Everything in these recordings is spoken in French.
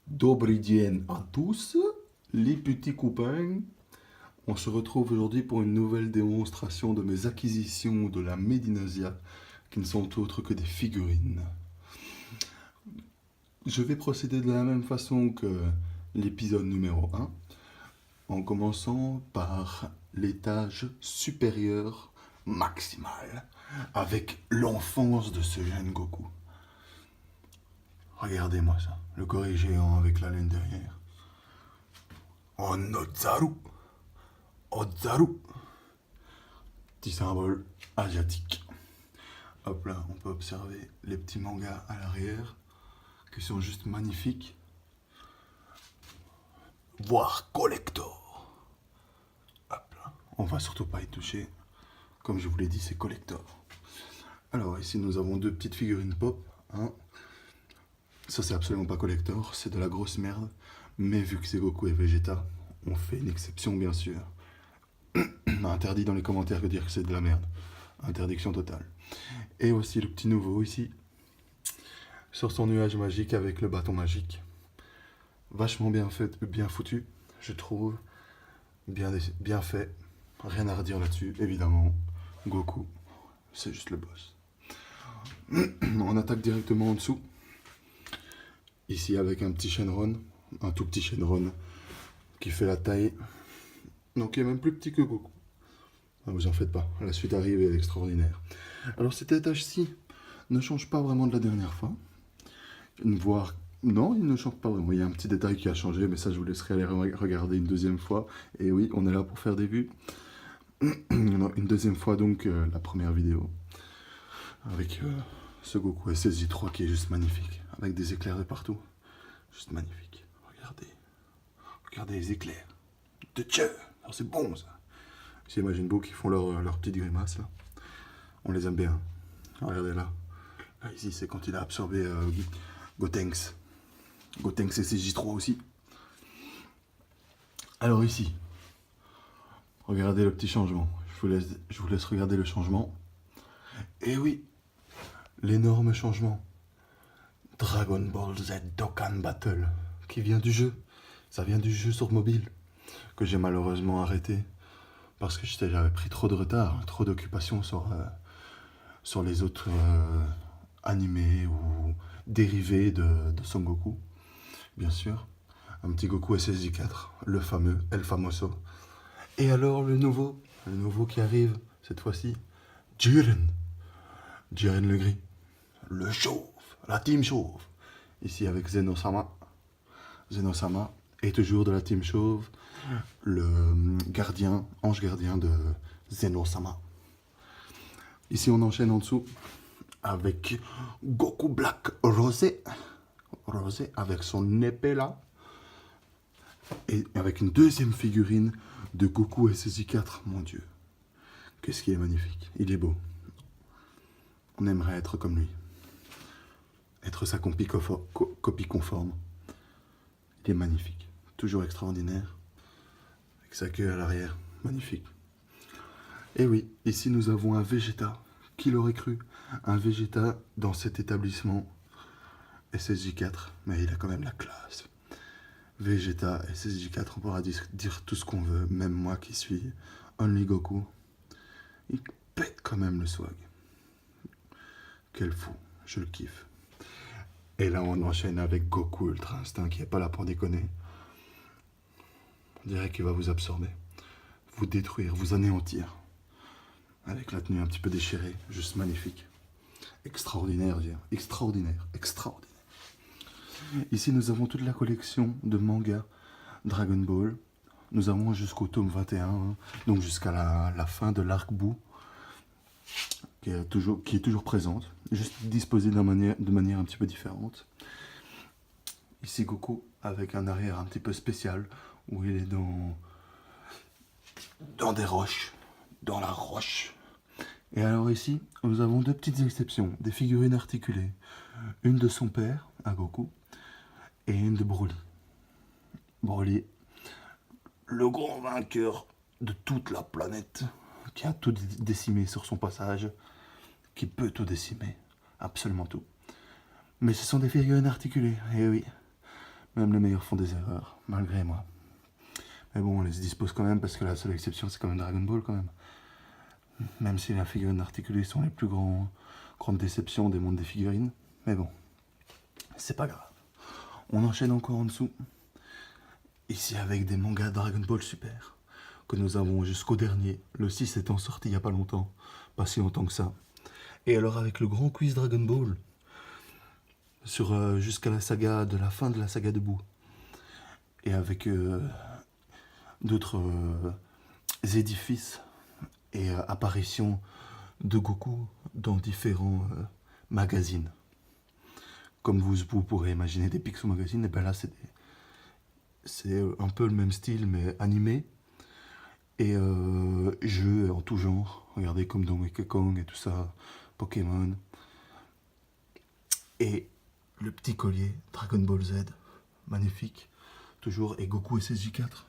Dobry dzień à tous, les petits copains. On se retrouve aujourd'hui pour une nouvelle démonstration de mes acquisitions de la Medinasia, qui ne sont autres que des figurines. Je vais procéder de la même façon que l'épisode numéro 1, en commençant par l'étage supérieur maximal, avec l'enfance de ce jeune Goku. Regardez-moi ça, le gorille géant avec la laine derrière. Onozaru, Ozaru, petit symbole asiatique. Hop là, on peut observer les petits mangas à l'arrière, qui sont juste magnifiques. Voire collector. Hop là, on va surtout pas y toucher. Comme je vous l'ai dit, c'est collector. Alors ici, nous avons deux petites figurines pop. Hein. Ça, c'est absolument pas collector, c'est de la grosse merde. Mais vu que c'est Goku et Vegeta, on fait une exception, bien sûr. Interdit dans les commentaires de dire que c'est de la merde. Interdiction totale. Et aussi le petit nouveau ici, sur son nuage magique avec le bâton magique. Vachement bien fait, bien foutu, je trouve. Bien fait. Rien à redire là-dessus, évidemment. Goku, c'est juste le boss. On attaque directement en dessous. Ici avec un petit Shenron, un tout petit Shenron qui fait la taille. Donc il est même plus petit que Goku. Ah, vous en faites pas, la suite arrive et est extraordinaire. Alors cet étage-ci ne change pas vraiment de la dernière fois. Voire, non, il ne change pas vraiment. Il y a un petit détail qui a changé, mais ça je vous laisserai aller regarder une deuxième fois. Et oui, on est là pour faire des vues. Une deuxième fois donc la première vidéo. Avec ce Goku SSJ3 qui est juste magnifique. Avec des éclairs de partout. Juste magnifique. Regardez. Regardez les éclairs. De Dieu. C'est bon ça. J'imagine beaucoup qui font leur petite grimace là. On les aime bien. Regardez là. Là ici c'est quand il a absorbé Gotenks. Gotenks SSJ3 aussi. Alors ici. Regardez le petit changement. Je vous laisse regarder le changement. Et oui. L'énorme changement. Dragon Ball Z Dokkan Battle. Qui vient du jeu. Ça vient du jeu sur mobile. Que j'ai malheureusement arrêté. Parce que j'avais pris trop de retard. Trop d'occupation sur les autres animés ou dérivés de Son Goku. Bien sûr. Un petit Goku SSJ4. Le fameux El Famoso. Et alors le nouveau qui arrive cette fois-ci. Jiren. Jiren le gris. Le chauve. La team chauve. Ici avec Zeno-sama. Zeno-sama. Et toujours de la team chauve. Le ange gardien de Zeno-sama. Ici on enchaîne en dessous avec Goku Black Rosé. Rosé avec son épée là. Et avec une deuxième figurine de Goku SSJ4. Mon Dieu. Qu'est-ce qui est magnifique. Il est beau. On aimerait être comme lui. Être sa copie conforme. Il est magnifique. Toujours extraordinaire. Avec sa queue à l'arrière. Magnifique. Et oui, ici nous avons un Vegeta. Qui l'aurait cru? Un Vegeta dans cet établissement SSJ4. Mais il a quand même la classe. Vegeta SSJ4, on pourra dire tout ce qu'on veut. Même moi qui suis Only Goku. Il pète quand même le swag. Quel fou. Je le kiffe. Et là, on enchaîne avec Goku Ultra Instinct, qui n'est pas là pour déconner. On dirait qu'il va vous absorber, vous détruire, vous anéantir. Avec la tenue un petit peu déchirée, juste magnifique. Extraordinaire, je veux dire. Extraordinaire, extraordinaire. Ici, nous avons toute la collection de mangas Dragon Ball. Nous avons jusqu'au tome 21, hein, donc jusqu'à la fin de l'arc bout, qui est toujours présente, juste disposée de manière un petit peu différente. Ici Goku avec un arrière un petit peu spécial, où il est dans des roches, dans la roche. Et alors ici, nous avons deux petites exceptions, des figurines articulées. Une de son père, à Goku, et une de Broly. Broly, le grand vainqueur de toute la planète, qui a tout décimé sur son passage, qui peut tout décimer, absolument tout. Mais ce sont des figurines articulées, et oui. Même les meilleurs font des erreurs, malgré moi. Mais bon, on les dispose quand même parce que la seule exception, c'est quand même Dragon Ball quand même. Même si les figurines articulées sont les plus grandes déceptions des mondes des figurines. Mais bon, c'est pas grave. On enchaîne encore en dessous. Ici avec des mangas Dragon Ball Super. Que nous avons jusqu'au dernier. Le 6 étant sorti il n'y a pas longtemps. Pas si longtemps que ça. Et alors avec le grand quiz Dragon Ball. Jusqu'à la saga de la fin de la saga de Boo. Et avec d'autres édifices et apparitions de Goku dans différents magazines. Comme vous pourrez imaginer des Picsou Magazine, et ben là c'est un peu le même style mais animé et jeux en tout genre. Regardez comme Donkey Kong et tout ça, Pokémon. Et le petit collier Dragon Ball Z, magnifique, toujours, et Goku SSJ4,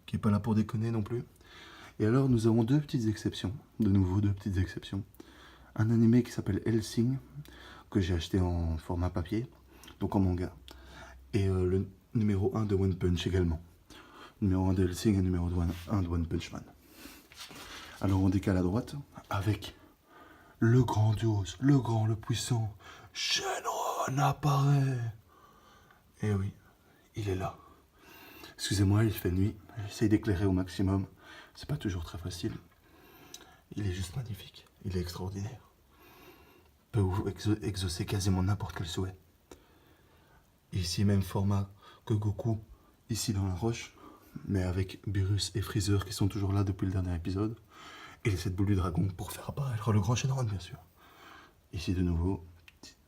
qui est pas là pour déconner non plus. Et alors nous avons deux petites exceptions, de nouveau deux petites exceptions. Un animé qui s'appelle Hellsing, que j'ai acheté en format papier, donc en manga. Et le numéro 1 de One Punch également. Numéro 1 de Hellsing et numéro 1 de One Punch Man. Alors on décale à droite, avec le grandiose, le grand, le puissant, Shenron apparaît. Et oui, il est là. Excusez-moi, il fait nuit, j'essaie d'éclairer au maximum. C'est pas toujours très facile. Il est juste magnifique, il est extraordinaire. Peut exaucer quasiment n'importe quel souhait. Ici même format que Goku, ici dans la roche, mais avec Beerus et Freezer qui sont toujours là depuis le dernier épisode. Et les 7 boules du dragon pour faire apparaître le grand Shenron bien sûr. Ici de nouveau,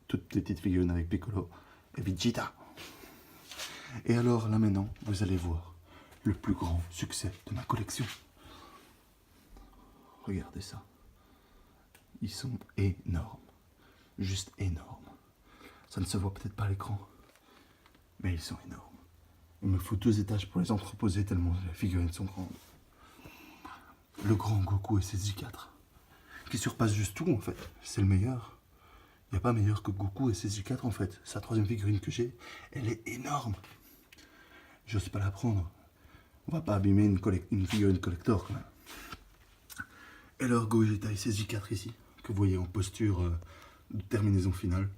toutes les petites figurines avec Piccolo et Vegeta. Et alors là maintenant, vous allez voir le plus grand succès de ma collection. Regardez ça. Ils sont énormes. Juste énormes. Ça ne se voit peut-être pas à l'écran, mais ils sont énormes. Il me faut 2 étages pour les entreposer tellement les figurines sont grandes. Le grand Goku SSJ4, qui surpasse juste tout en fait. C'est le meilleur. Il n'y a pas meilleur que Goku SSJ4 en fait. C'est la 3e figurine que j'ai. Elle est énorme. J'ose pas la prendre. On va pas abîmer une figurine collector quand même. Et alors Gogeta SSJ4 ici, que vous voyez en posture de terminaison finale.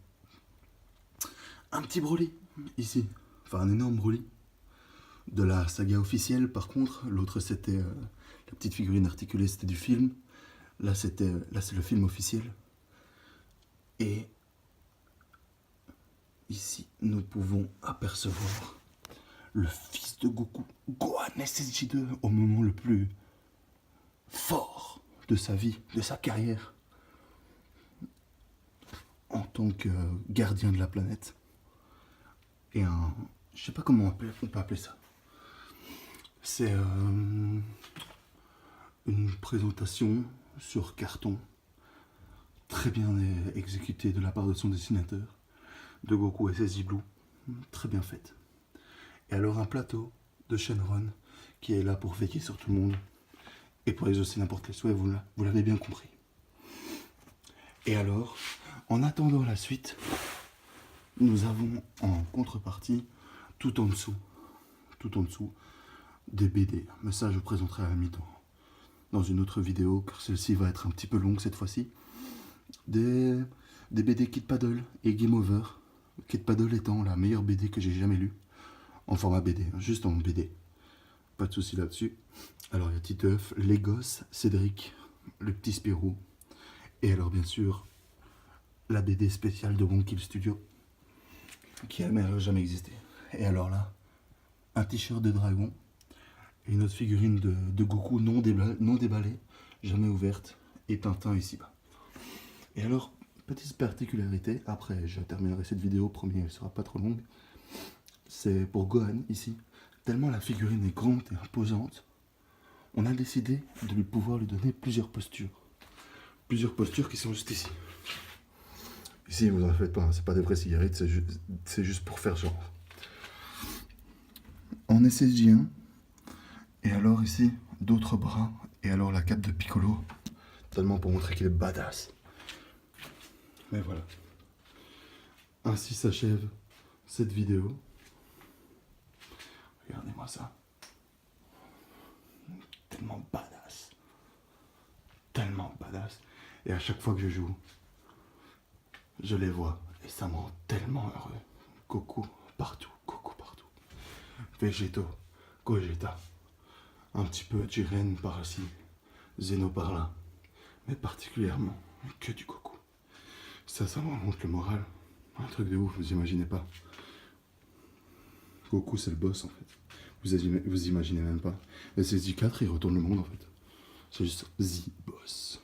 Un petit Broly ici. Enfin un énorme Broly. De la saga officielle par contre. L'autre c'était la petite figurine articulée, c'était du film. Là c'est le film officiel. Et ici nous pouvons apercevoir le fils de Goku, Gohan SSJ2, au moment le plus fort de sa vie, de sa carrière, en tant que gardien de la planète. Et je sais pas comment on peut appeler ça. C'est une présentation sur carton, très bien exécutée de la part de son dessinateur, de Goku SSJ Blue, très bien faite. Et alors un plateau de Shenron qui est là pour veiller sur tout le monde et pour exaucer n'importe quel souhait, vous l'avez bien compris. Et alors, en attendant la suite, nous avons en contrepartie, tout en dessous, des BD. Mais ça, je vous présenterai à la mi-temps dans une autre vidéo, car celle-ci va être un petit peu longue cette fois-ci. Des BD Kid Paddle et Game Over. Kid Paddle étant la meilleure BD que j'ai jamais lue. En format BD, juste en BD. Pas de souci là-dessus. Alors il y a Titeuf, les gosses, Cédric, le petit Spirou. Et alors bien sûr, la BD spéciale de Wonky Studio, qui n'a jamais existé. Et alors là, un t-shirt de dragon, et une autre figurine de Goku non déballée, jamais ouverte, et Tintin ici-bas. Et alors, petite particularité, après je terminerai cette vidéo, promis, elle sera pas trop longue. C'est pour Gohan ici, tellement la figurine est grande et imposante, on a décidé de pouvoir lui donner plusieurs postures. Plusieurs postures qui sont juste ici. Ici, vous en faites pas, c'est pas des vraies cigarettes, c'est juste pour faire genre. En SSJ1, et alors ici, d'autres bras, et alors la cape de Piccolo, tellement pour montrer qu'il est badass. Mais voilà. Ainsi s'achève cette vidéo. moi ça. Tellement badass. Tellement badass. Et à chaque fois que je joue, je les vois et ça me rend tellement heureux. Goku partout, Goku partout. Végéto, Gogeta. Un petit peu Jiren par-ci, Zeno par-là. Mais particulièrement que du Goku. Ça me remonte le moral. Un truc de ouf, vous imaginez pas. Goku c'est le boss en fait. Vous imaginez même pas. Et c'est Z4, il retourne le monde en fait. C'est juste The Boss.